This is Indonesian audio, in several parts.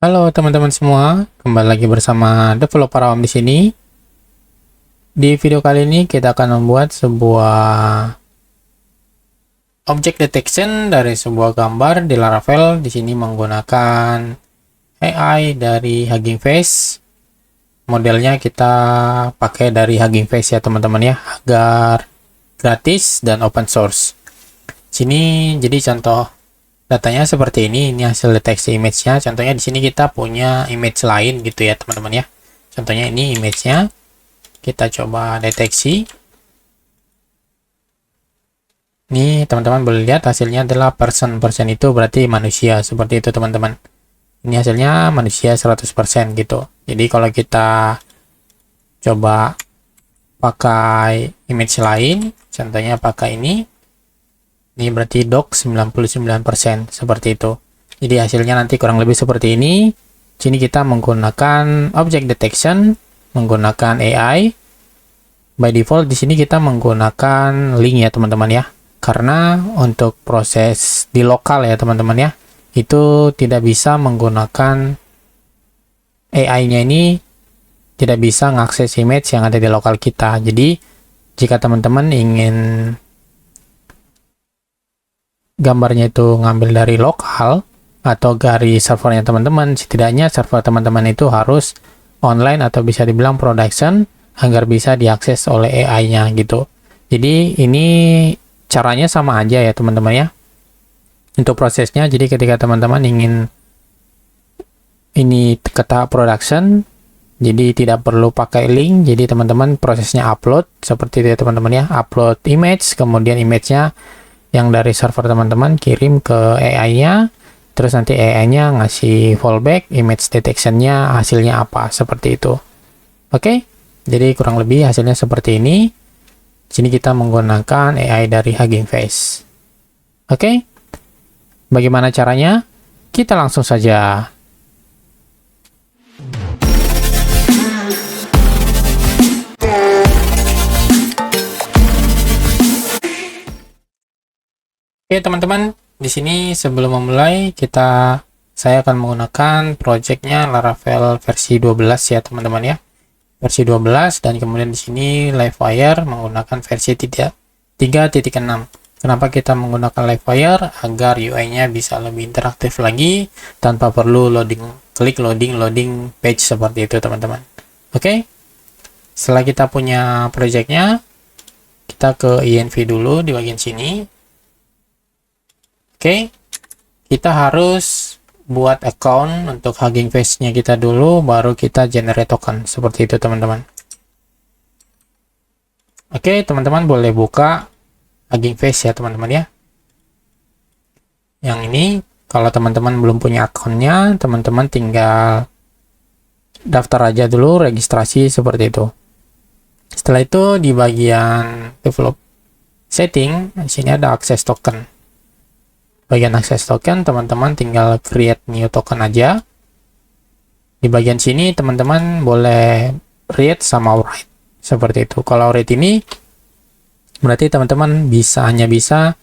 Halo teman-teman semua, kembali lagi bersama Developer Awam di sini. Di video kali ini kita akan membuat sebuah object detection dari sebuah gambar di Laravel. Di sini menggunakan AI dari Hugging Face. Modelnya kita pakai dari Hugging Face ya teman-teman ya, agar gratis dan open source. Sini jadi contoh datanya seperti ini hasil deteksi image-nya. Contohnya di sini kita punya image lain gitu ya teman-teman ya. Contohnya ini image-nya. Kita coba deteksi. Nih teman-teman boleh lihat hasilnya adalah person. Person itu berarti manusia. Seperti itu teman-teman. Ini hasilnya manusia 100% gitu. Jadi kalau kita coba pakai image lain, contohnya pakai ini berarti dog 99%, seperti itu. Jadi hasilnya nanti kurang lebih seperti ini. Sini kita menggunakan object detection, menggunakan AI. By default di sini kita menggunakan link ya teman-teman ya. Karena untuk proses di lokal ya teman-teman ya, itu tidak bisa menggunakan AI-nya ini, tidak bisa mengakses image yang ada di lokal kita. Jadi jika teman-teman ingin gambarnya itu ngambil dari lokal atau dari servernya teman-teman, setidaknya server teman-teman itu harus online atau bisa dibilang production agar bisa diakses oleh AI-nya gitu. Jadi ini caranya sama aja ya teman-teman ya. Untuk prosesnya, jadi ketika teman-teman ingin ini ke tahap production, jadi tidak perlu pakai link, jadi teman-teman prosesnya upload seperti itu ya teman-teman ya. Upload image, kemudian image-nya yang dari server teman-teman kirim ke AI-nya, terus nanti AI-nya ngasih fallback, image detection-nya hasilnya apa, seperti itu. Oke, jadi kurang lebih hasilnya seperti ini. Sini kita menggunakan AI dari Hugging Face. Oke, bagaimana caranya? Kita langsung saja. Oke teman-teman, di sini sebelum memulai saya akan menggunakan projectnya Laravel versi 12 ya teman-teman ya. Versi 12 dan kemudian di sini Livewire menggunakan versi 3.6. Kenapa kita menggunakan Livewire? Agar UI-nya bisa lebih interaktif lagi tanpa perlu klik loading page seperti itu teman-teman. Oke. Setelah kita punya projectnya, kita ke env dulu di bagian sini. Oke, kita harus buat account untuk Hugging Face-nya kita dulu, baru kita generate token. Seperti itu, teman-teman. Oke, teman-teman boleh buka Hugging Face ya, teman-teman ya. Yang ini, kalau teman-teman belum punya akunnya, teman-teman tinggal daftar aja dulu, registrasi seperti itu. Setelah itu, di bagian develop setting, di sini ada access token. Bagian access token, teman-teman tinggal create new token aja. Di bagian sini, teman-teman boleh read sama write. Seperti itu. Kalau read ini, berarti teman-teman hanya bisa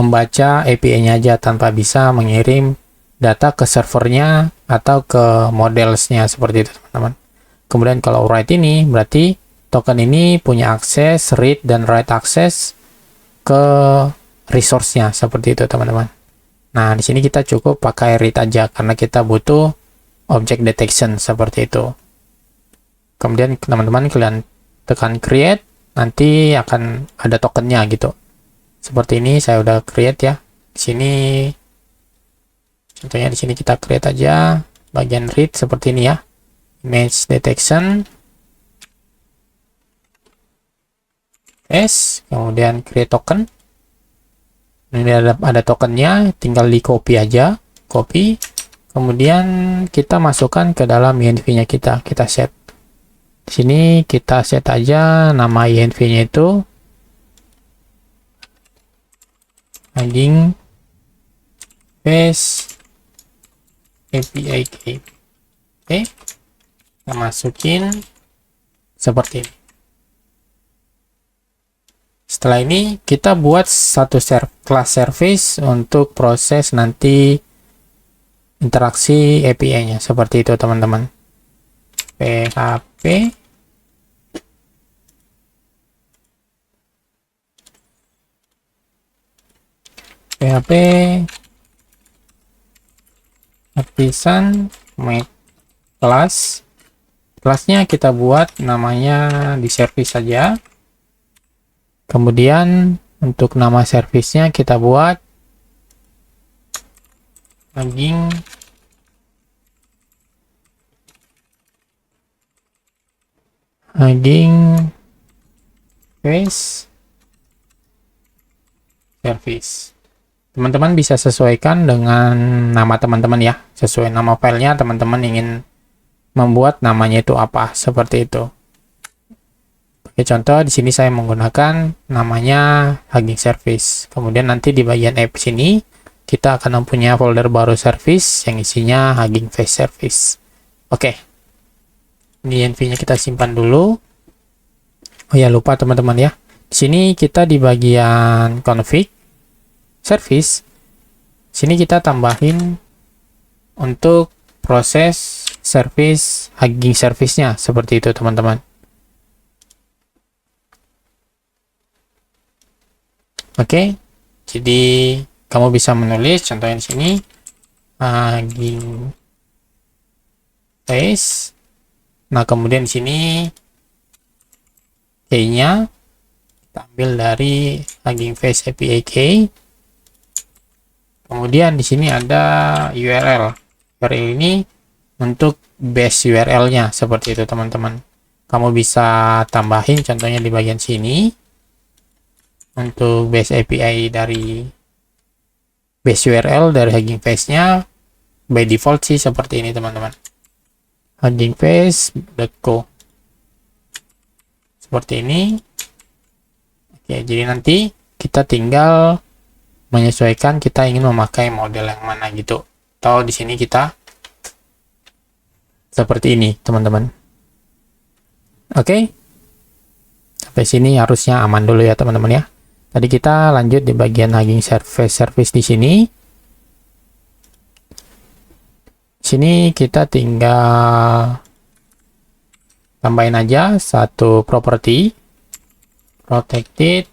membaca API-nya aja, tanpa bisa mengirim data ke servernya atau ke modelsnya, seperti itu, teman-teman. Kemudian kalau write ini, berarti token ini punya akses, read dan write akses ke resource-nya, seperti itu teman-teman. Nah, di sini kita cukup pakai read aja karena kita butuh object detection seperti itu. Kemudian teman-teman kalian tekan create, nanti akan ada tokennya gitu. Seperti ini saya udah create ya. Di sini contohnya di sini kita create aja bagian read seperti ini ya. Image detection. Yes, kemudian create token. Ini ada tokennya, tinggal di copy aja, copy. Kemudian kita masukkan ke dalam env-nya kita set. Di sini kita set aja nama env-nya itu Hugging Face API key. Oke, kita masukin seperti ini. Setelah ini kita buat satu class service untuk proses nanti interaksi API-nya seperti itu teman-teman. PHP artisan make class. Kelasnya kita buat namanya di service saja. Kemudian untuk nama servisnya kita buat Hugging Face Service. Teman-teman bisa sesuaikan dengan nama teman-teman ya, sesuai nama filenya teman-teman ingin membuat namanya itu apa, seperti itu. Oke, contoh di sini saya menggunakan namanya Hugging Service. Kemudian nanti di bagian app sini kita akan mempunyai folder baru service yang isinya Hugging Face Service. Oke. Ini env-nya kita simpan dulu. Oh ya, lupa teman-teman ya. Di sini kita di bagian config service. Sini kita tambahin untuk proses service Hugging Service-nya seperti itu teman-teman. Oke, jadi kamu bisa menulis contohnya di sini Hugging Face. Nah, kemudian di sini key-nya kita ambil dari Hugging Face API key. Kemudian di sini ada URL. URL ini untuk base URL-nya seperti itu teman-teman. Kamu bisa tambahin contohnya di bagian sini. Untuk base API dari base URL dari Hugging Face-nya by default sih seperti ini teman-teman. Hugging Face.co seperti ini. Oke, jadi nanti kita tinggal menyesuaikan kita ingin memakai model yang mana gitu. Atau di sini kita seperti ini teman-teman. Oke, sampai sini harusnya aman dulu ya teman-teman ya. Tadi kita lanjut di bagian Hugging Service di sini. Sini kita tinggal tambahin aja satu property protected.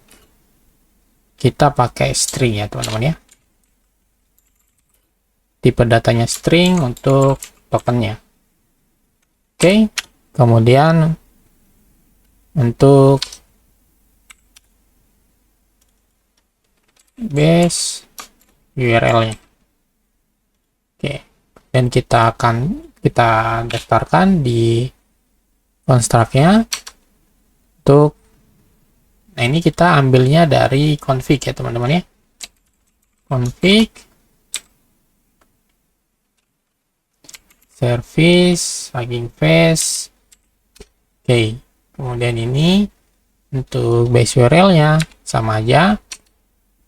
Kita pakai string ya teman-teman ya. Tipe datanya string untuk tokennya. Oke, kemudian untuk base URL-nya. Oke, dan kita daftarkan di construct-nya untuk, nah ini kita ambilnya dari config ya teman-teman ya. Config service Hugging Face. Oke, kemudian ini untuk base URL-nya sama aja.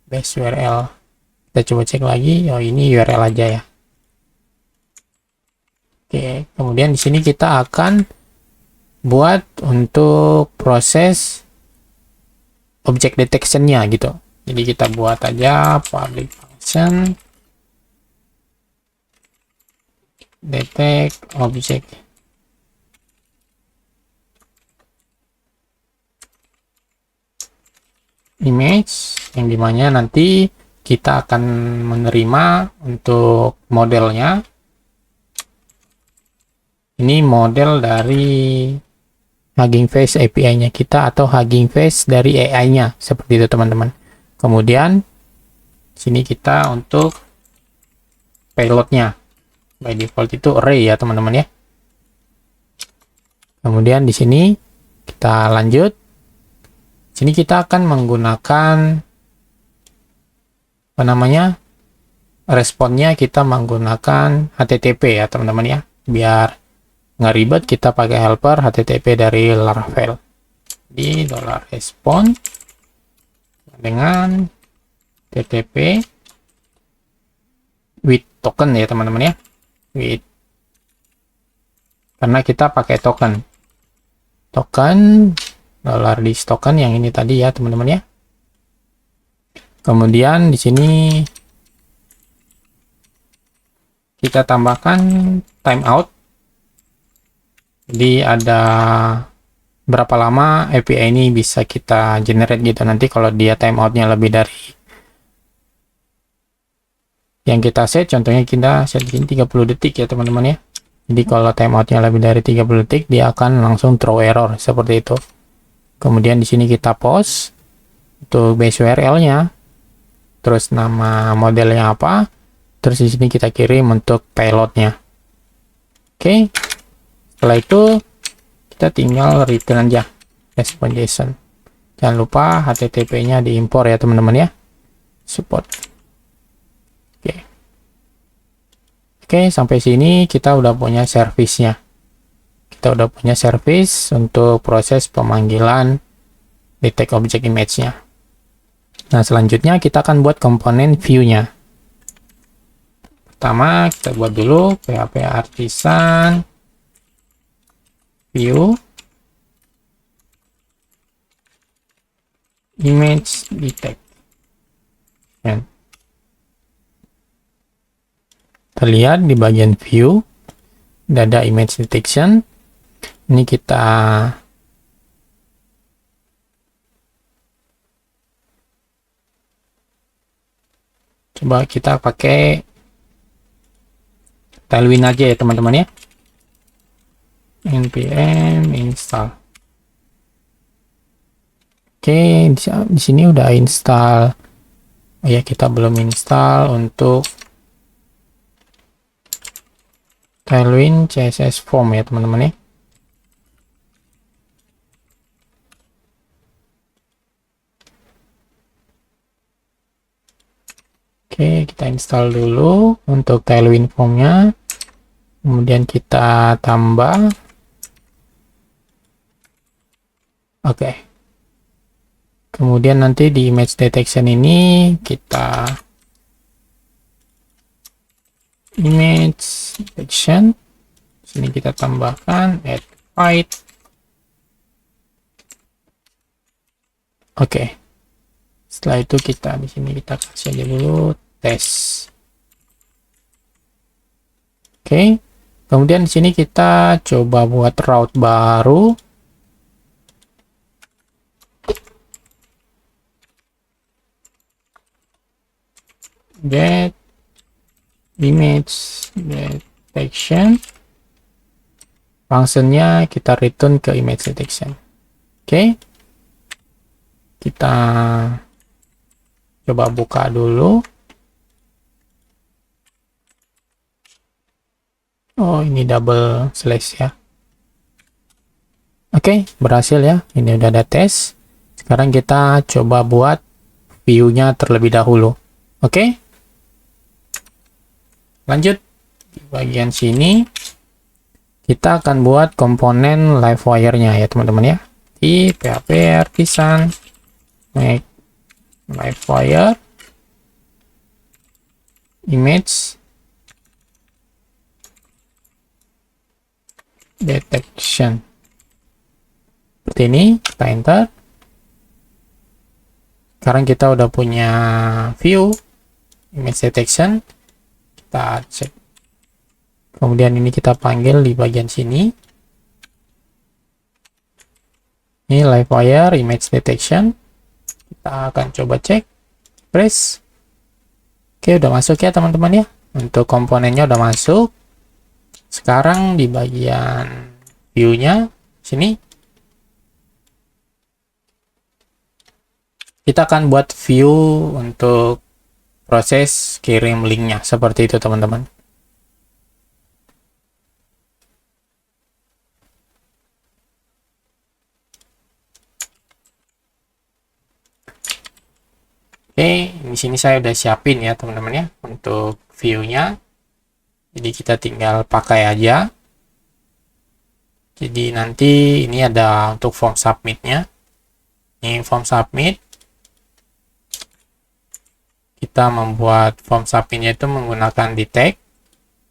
Base URL, kita coba cek lagi. Oh, ini URL aja ya. Oke, kemudian di sini kita akan buat untuk proses object detection-nya gitu. Jadi kita buat aja public function detect object. Image yang dimana nanti kita akan menerima untuk modelnya. Ini model dari Hugging Face API-nya kita atau Hugging Face dari AI-nya seperti itu teman-teman. Kemudian sini kita untuk payload-nya by default itu array ya teman-teman ya. Kemudian di sini kita lanjut. Sini kita akan menggunakan apa namanya, responnya kita menggunakan HTTP ya teman-teman ya, biar nggak ribet kita pakai helper HTTP dari Laravel. Di $respond dengan HTTP with token ya teman-teman ya, with, karena kita pakai token $dis token yang ini tadi ya teman-teman ya. Kemudian di sini kita tambahkan timeout. Jadi ada berapa lama API ini bisa kita generate gitu. Nanti kalau dia timeoutnya lebih dari yang kita set, contohnya kita set di sini 30 detik ya teman-teman ya. Jadi kalau timeoutnya lebih dari 30 detik, dia akan langsung throw error seperti itu. Kemudian di sini kita post untuk base URL-nya, terus nama modelnya apa, terus di sini kita kirim untuk payload-nya. Oke, setelah itu kita tinggal return aja response.json. Jangan lupa HTTP-nya diimpor ya teman-teman ya. Support. Oke, sampai sini kita udah punya service-nya. Kita udah punya service untuk proses pemanggilan detect object image-nya. Nah, selanjutnya kita akan buat komponen view-nya. Pertama, kita buat dulu PHP artisan view image detect. Terlihat di bagian view ada image detection. Ini kita coba kita pakai Tailwind aja ya teman-teman ya. npm install. Oke, di sini udah install. Oh ya, kita belum install untuk Tailwind CSS form ya teman-teman ya. Oke, kita install dulu untuk Tailwind formnya. Kemudian kita tambah. Oke. Kemudian nanti di image detection ini kita image detection. Sini kita tambahkan add height. Oke. Setelah itu kita di sini kita kasih aja dulu tes. Oke. Kemudian di sini kita coba buat route baru. Get image detection. Functionnya kita return ke image detection. Oke. Kita coba buka dulu. Oh, ini double slash ya. Oke, berhasil ya. Ini udah ada tes. Sekarang kita coba buat view-nya terlebih dahulu. Oke. Lanjut. Di bagian sini kita akan buat komponen Livewire-nya ya teman-teman ya. Di PHP artisan make Livewire image detection. Seperti ini, kita enter. Sekarang kita udah punya view image detection. Kita cek. Kemudian ini kita panggil di bagian sini. Ini Livewire image detection. Kita akan coba cek. Press. Oke, udah masuk ya teman-teman ya. Untuk komponennya udah masuk. Sekarang di bagian view-nya sini kita akan buat view untuk proses kirim linknya seperti itu teman-teman. Oke, di sini saya udah siapin ya teman-teman ya untuk view-nya. Jadi kita tinggal pakai aja. Jadi nanti ini ada untuk form submit-nya. Ini form submit. Kita membuat form submit-nya itu menggunakan detect.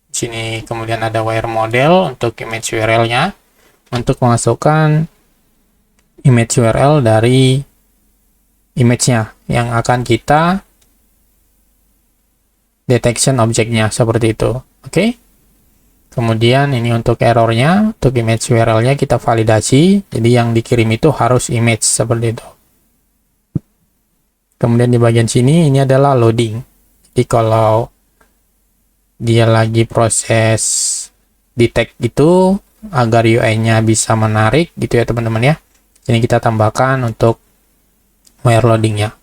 Di sini kemudian ada wire model untuk image URL-nya. Untuk memasukkan image URL dari image-nya yang akan kita detection objeknya seperti itu. Oke. Kemudian ini untuk errornya, untuk image URL-nya kita validasi. Jadi yang dikirim itu harus image seperti itu. Kemudian di bagian sini ini adalah loading. Jadi kalau dia lagi proses detect itu agar UI-nya bisa menarik gitu ya teman-teman ya. Ini kita tambahkan untuk wire loading-nya.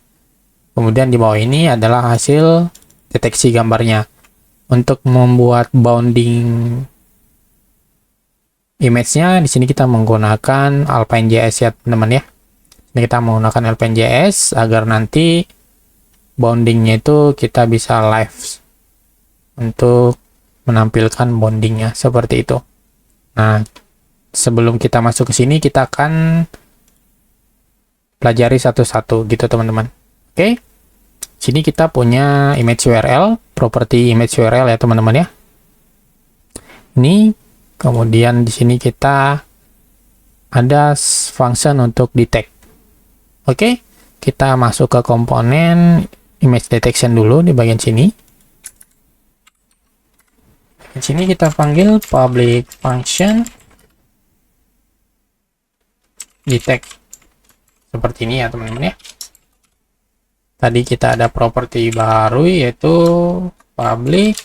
Kemudian di bawah ini adalah hasil deteksi gambarnya. Untuk membuat bounding image-nya di sini kita menggunakan Alpine.js ya teman-teman ya. Ini kita menggunakan Alpine.js agar nanti boundingnya itu kita bisa live untuk menampilkan boundingnya seperti itu. Nah, sebelum kita masuk ke sini kita akan pelajari satu-satu gitu teman-teman. Oke. Sini kita punya image URL, properti image URL ya teman-teman ya. Ini kemudian di sini kita ada function untuk detect. Oke, kita masuk ke komponen image detection dulu di bagian sini. Di sini kita panggil public function detect. Seperti ini ya teman-teman ya. Tadi kita ada properti baru yaitu public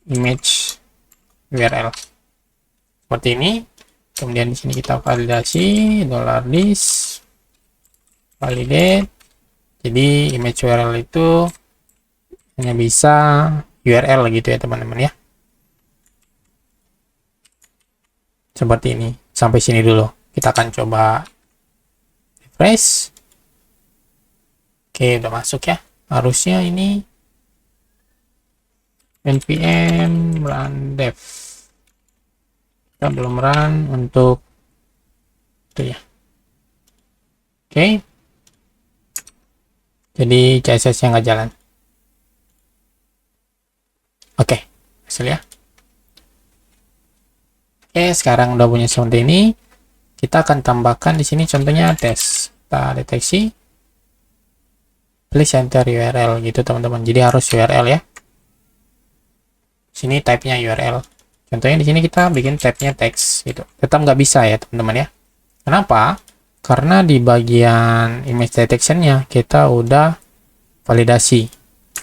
$image URL. Seperti ini. Kemudian di sini kita validasi $this validate. Jadi image URL itu hanya bisa URL gitu ya teman-teman ya. Seperti ini. Sampai sini dulu. Kita akan coba refresh. Oke, udah masuk ya. Harusnya ini npm run dev. Kita belum run untuk itu ya. Oke. Jadi CSS-nya nggak jalan. Oke, hasil ya. Oke, sekarang udah punya seperti ini. Kita akan tambahkan di sini contohnya tes. Kita deteksi. Please enter URL gitu teman-teman. Jadi harus URL ya. Sini type-nya URL. Contohnya di sini kita bikin tab-nya teks gitu. Tetap nggak bisa ya teman-teman ya. Kenapa? Karena di bagian image detection-nya kita udah validasi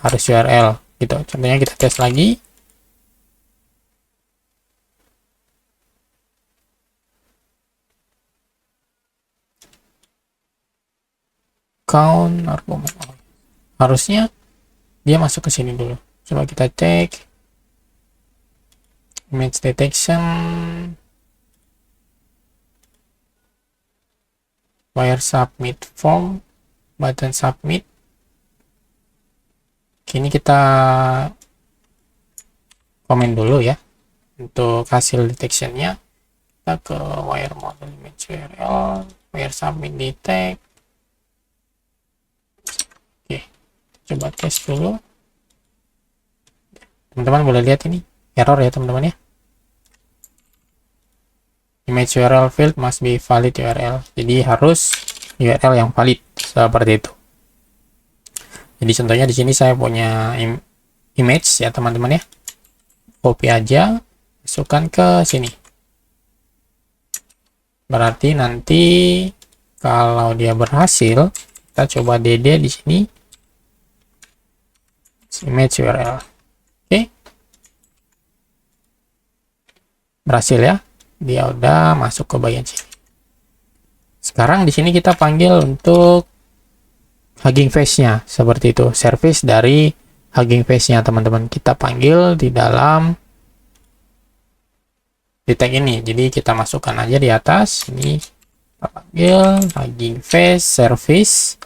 harus URL gitu. Contohnya kita tes lagi. Count argumen. Harusnya dia masuk ke sini dulu. Coba kita cek image detection wire submit form button submit. Kini kita komen dulu ya untuk hasil detection-nya. Kita ke wire model image URL wire submit detect. Oke, coba tes dulu. Teman-teman boleh lihat ini error ya teman-teman ya. Image URL field must be valid URL. Jadi harus URL yang valid seperti itu. Jadi contohnya di sini saya punya image ya teman-teman ya. Copy aja, masukkan ke sini. Berarti nanti kalau dia berhasil, kita coba DD di sini. Image URL. Oke. Berhasil ya. Dia udah masuk ke bagian sini. Sekarang di sini kita panggil untuk Hugging Face-nya seperti itu. Service dari Hugging Face-nya teman-teman. Kita panggil di dalam di tag ini. Jadi kita masukkan aja di atas. Ini kita panggil Hugging Face Service.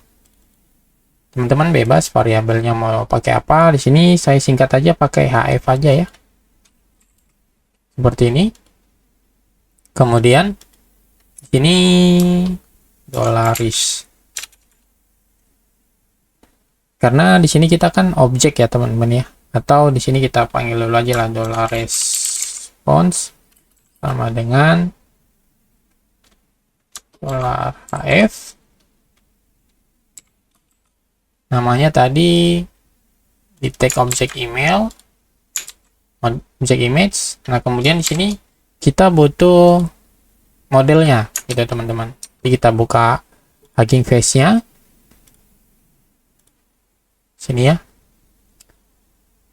Teman-teman bebas variabelnya mau pakai apa. Di sini saya singkat aja pakai HF aja ya. Seperti ini. Kemudian ini $is. Karena di sini kita kan objek ya teman-teman ya. Atau di sini kita panggil dulu aja lah $response sama dengan $hf. Namanya tadi di tag objek email, objek image. Nah, kemudian di sini kita butuh modelnya gitu teman-teman. Jadi kita buka Hugging Face-nya sini ya.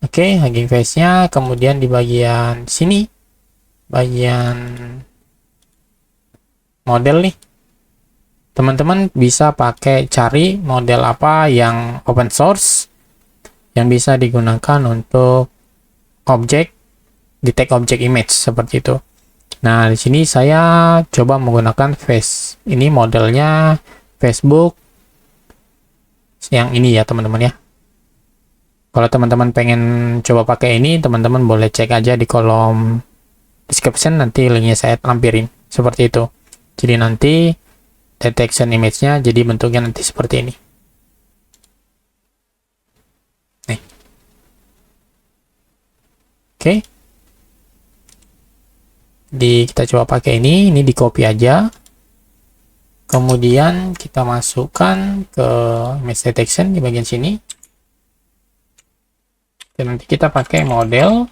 Oke, Hugging Face-nya, kemudian di bagian sini, bagian model nih, teman-teman bisa pakai cari model apa yang open source yang bisa digunakan untuk objek di tag objek image seperti itu. Nah, di sini saya coba menggunakan face. Ini modelnya Facebook yang ini ya teman-teman ya. Kalau teman-teman pengen coba pakai ini, teman-teman boleh cek aja di kolom description, nanti linknya saya lampirin seperti itu. Jadi nanti detection image-nya jadi bentuknya nanti seperti ini. Nih. Oke. Kita coba pakai ini di copy aja. Kemudian kita masukkan ke image detection di bagian sini. Dan nanti kita pakai model.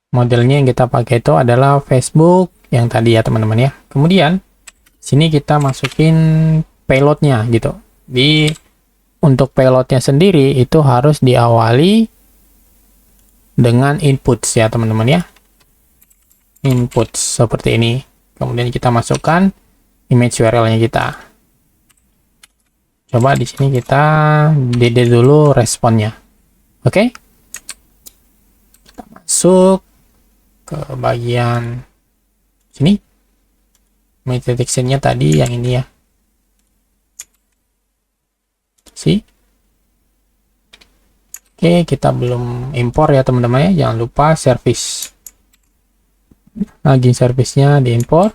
Modelnya yang kita pakai itu adalah Facebook yang tadi ya teman-teman ya. Kemudian sini kita masukin payloadnya gitu. Untuk payloadnya sendiri itu harus diawali dengan inputs ya teman-teman ya. Inputs seperti ini. Kemudian kita masukkan image URL-nya kita. Coba di sini kita DD dulu responnya. Oke. Kita masuk ke bagian sini. Image detection-nya tadi yang ini ya. Oke, kita belum impor ya teman-teman ya. Jangan lupa service. Lagi service-nya diimpor.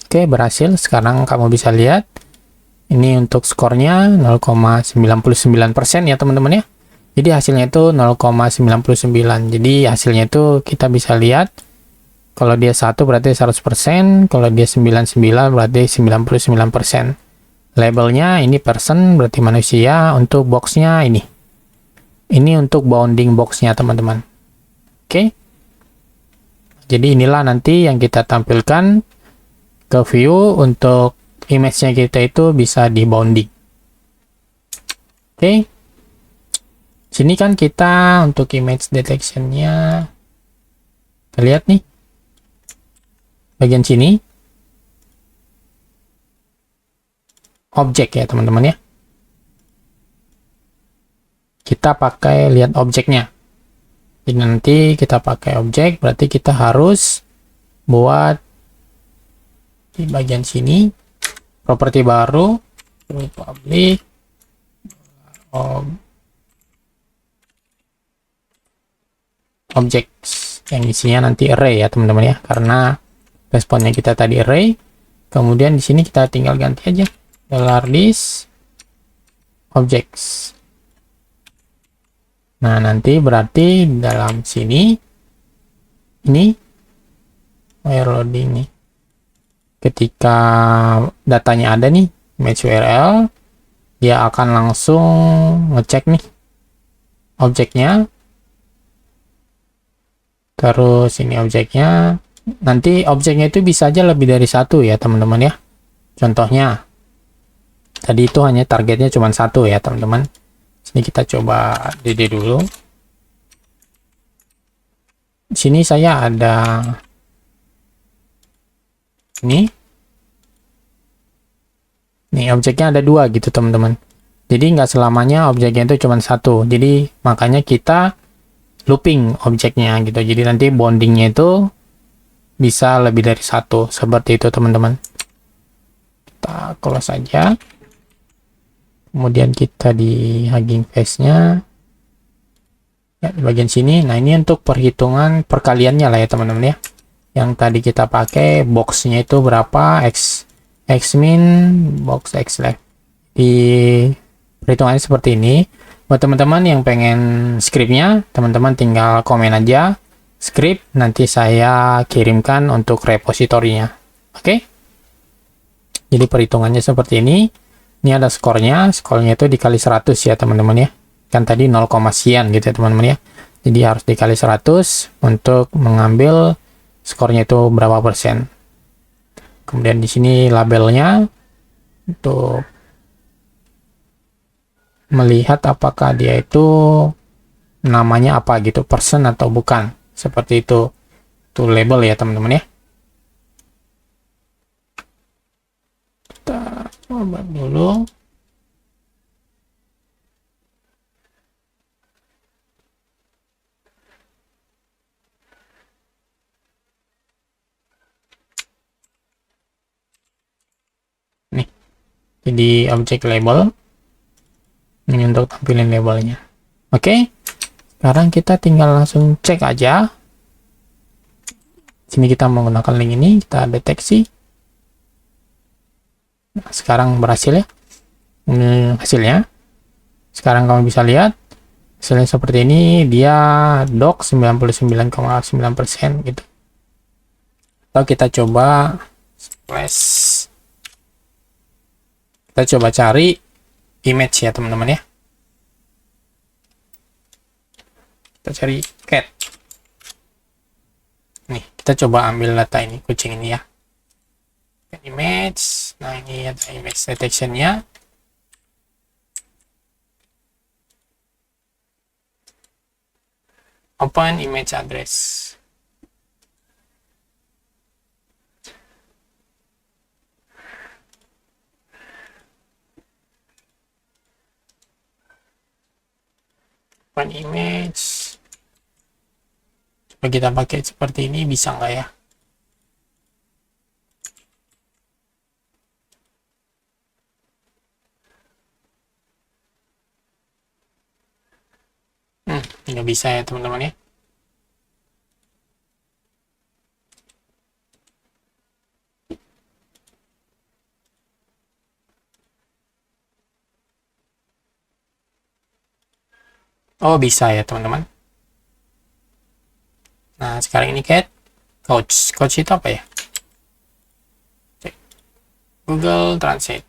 Oke, berhasil. Sekarang kamu bisa lihat. Ini untuk skornya 0,99% ya teman-teman ya. Jadi hasilnya itu 0,99. Jadi hasilnya itu kita bisa lihat. Kalau dia 1 berarti 100%, kalau dia 99 berarti 99%. Labelnya ini person berarti manusia, untuk boxnya ini. Ini untuk bounding boxnya teman-teman. Oke. Jadi inilah nanti yang kita tampilkan ke view untuk image-nya kita itu bisa di bounding. Oke. Sini kan kita untuk image detection-nya kita lihat nih. Bagian sini objek ya teman-teman ya. Kita pakai lihat objeknya. Jadi nanti kita pakai objek berarti kita harus buat di bagian sini properti baru public object yang isinya nanti array ya teman-teman ya, karena responnya kita tadi array. Kemudian di sini kita tinggal ganti aja $this objects. Nah, nanti berarti dalam sini ini where loading nih. Ketika datanya ada nih image URL, dia akan langsung ngecek nih objeknya. Terus ini objeknya. Nanti objeknya itu bisa aja lebih dari satu ya teman-teman ya. Contohnya tadi itu hanya targetnya cuma satu ya teman-teman. Sini kita coba DD dulu. Di sini saya ada ini objeknya ada dua gitu teman-teman. Jadi nggak selamanya objeknya itu cuma satu. Jadi makanya kita looping objeknya gitu. Jadi nanti bondingnya itu bisa lebih dari satu seperti itu teman-teman. Kita close saja. Kemudian kita di Hugging Face-nya ya, di bagian sini. Nah, ini untuk perhitungan perkaliannya lah ya teman-teman ya. Yang tadi kita pakai boxnya itu berapa, X xmin box xleft. Di perhitungannya seperti ini. Buat teman-teman yang pengen scriptnya, teman-teman tinggal komen aja script, nanti saya kirimkan untuk repositorinya. Oke? Jadi perhitungannya seperti ini. Ini ada skornya itu dikali 100 ya teman-teman ya. Kan tadi 0, sekian gitu ya teman-teman ya. Jadi harus dikali 100 untuk mengambil skornya itu berapa persen. Kemudian di sini labelnya untuk melihat apakah dia itu namanya apa gitu, person atau bukan. Seperti itu. Itu label ya teman-teman ya. Kita coba dulu. Nih. Jadi object label. Ini untuk tampilin labelnya. Oke. Sekarang kita tinggal langsung cek aja. Sini kita menggunakan link ini, kita deteksi. Nah, sekarang berhasil ya. Ini hasilnya. Sekarang kamu bisa lihat hasilnya seperti ini, dia dock 99,9% gitu. Atau kita coba splash. Kita coba cari image ya teman-teman ya. Kita cari cat. Nih, kita coba ambil data ini, kucing ini ya. Image. Nah, ini ada image detection-nya. Open image address. Open image. Coba kita pakai seperti ini, bisa nggak ya? Nggak bisa ya teman-teman ya. Oh, bisa ya teman-teman. Nah, sekarang ini cat coach. Coach itu apa ya? Cek. Google Translate.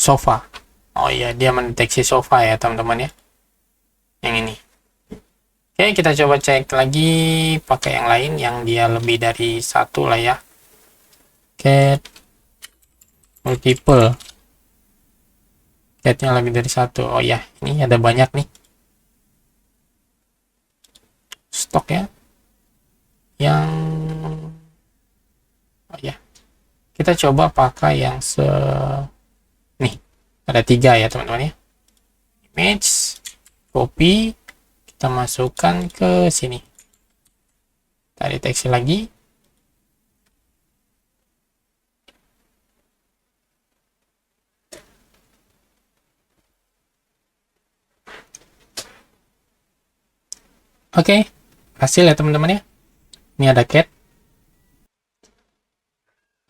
Sofa. Oh iya, dia mendeteksi sofa ya teman-teman ya. Yang ini. Oke, kita coba cek lagi pakai yang lain yang dia lebih dari satu lah ya. Cat multiple. Catnya lebih dari satu. Oh ya, ini ada banyak nih. Stok ya. Yang oh ya. Kita coba pakai yang nih. Ada 3 ya teman-teman ya. Image, copy, kita masukkan ke sini. Kita deteksi lagi. Oke, hasil ya teman-teman ya. Ini ada cat.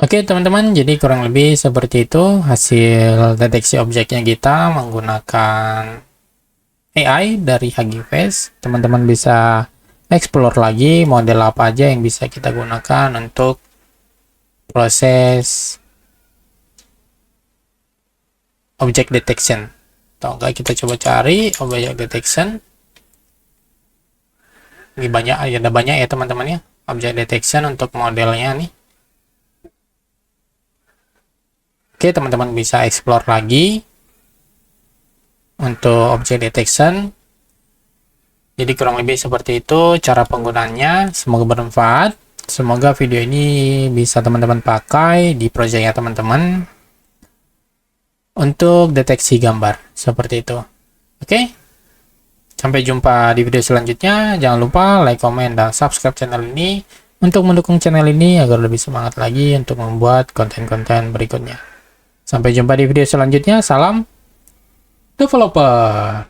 Oke teman-teman, jadi kurang lebih seperti itu hasil deteksi objeknya kita menggunakan AI dari Hugging Face. Teman-teman bisa explore lagi model apa aja yang bisa kita gunakan untuk proses object detection. Atau enggak kita coba cari object detection. Ini banyak, ada banyak ya teman-teman ya object detection untuk modelnya nih. Oke, teman-teman bisa explore lagi untuk object detection. Jadi kurang lebih seperti itu cara penggunaannya. Semoga bermanfaat. Semoga video ini bisa teman-teman pakai di proyeknya teman-teman untuk deteksi gambar seperti itu. Oke. Sampai jumpa di video selanjutnya. Jangan lupa like, komen, dan subscribe channel ini untuk mendukung channel ini agar lebih semangat lagi untuk membuat konten-konten berikutnya. Sampai jumpa di video selanjutnya. Salam developer.